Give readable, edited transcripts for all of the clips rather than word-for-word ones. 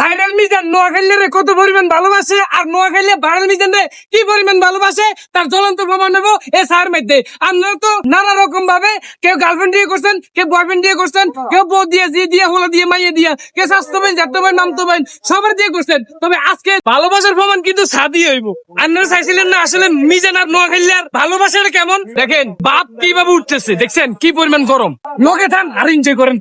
Viral Mizan নোয়াখালীর কত পরিমাণ ভালোবাসে আর নোয়াখালী ভাইরাল মিজান কি পরিমাণ ভালোবাসে তার জ্বলন্ত প্রমাণ নেবো এ সার মধ্যে। আপনারা তো নানা রকম ভাবে কেউ গার্লফ্রেন্ড দিয়ে করছেন, কেউ বয়ফ্রেন্ড দিয়ে করছেন, কেউ বউ দিয়ে জি দিয়ে হলো দিয়ে মাইয়ে দিয়ে, কেউ স্বাস্থ্য বাইন জাত বাইন নামতো বাইন সবার দিয়ে করছেন। তবে আজকে ভালোবাসার প্রমাণ কিন্তু সাদি হইব। আপনারা চাইছিলেন না আসলে মিজান আর নোয়াখালী আর ভালোবাসাটা কেমন। দেখেন বাপ কিভাবে উঠতেছে, দেখছেন কি পরিমাণ গরম। লোকে থান আর এনজয় করেন।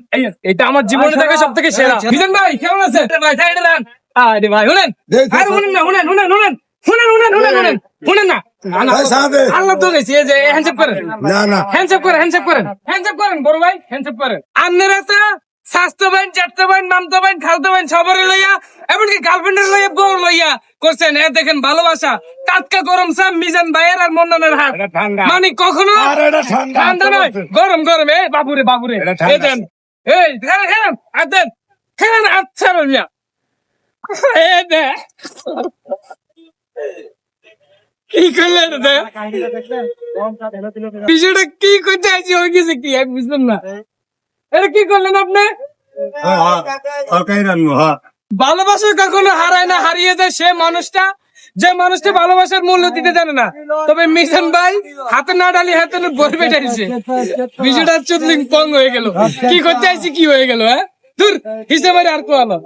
এটা আমার জীবনে দেখা সব থেকে সেরা। মিজান ভাই কেমন আছেন? ভাই সাইডে দেন। আরে ভাই শুনেন, আরে শুনেন না, শুনেন শুনেন শুনেন শুনেন শুনেন শুনেন শুনেন শুনেন না। আল্লাহ তো গেছি এই যে হ্যান্ডশেক করেন, হ্যান্ডশেক করেন, হ্যান্ডশেক করেন, হ্যান্ডশেক করেন বড় ভাই, হ্যান্ডশেক করেন। আপনারা তো স্বাস্থ্য বাইন জ্যাঠা বাইন নামতো বাইন খালতো বাইন সবারই লইয়া এমনকি গার্লফ্রেন্ডের লইয়া বউ লইয়া করছেন। দেখেন ভালোবাসা টাটকা গরম সাম মিজান ভাইয়ের আর মন্ডনের হাত মানে কখনো ঠান্ডা নয়, গরম গরম। এ বাবুরে বাবুরে এই দেন, এই খেলেন খেলেন আর দেন খেলেন। আচ্ছা রমিয়া কি করলেন বিষয়টা কি করতে আছি হয়ে গেছে কি এক বুঝলেন না। এটা কি করলেন আপনি? ভালোবাসা কখনো হারায় না, হারিয়ে যায় সে মানুষটা যে মানুষটা ভালোবাসার মূল্য দিতে জানে না। তবে মিজান ভাই হাতে না ডালি হাতে বই বেটাইছে, বিষয়টা চুদলিং পং হয়ে গেল। কি করতে আইছি কি হয়ে গেল। হ্যাঁ দূর হিসেবে আর কোয়ালো।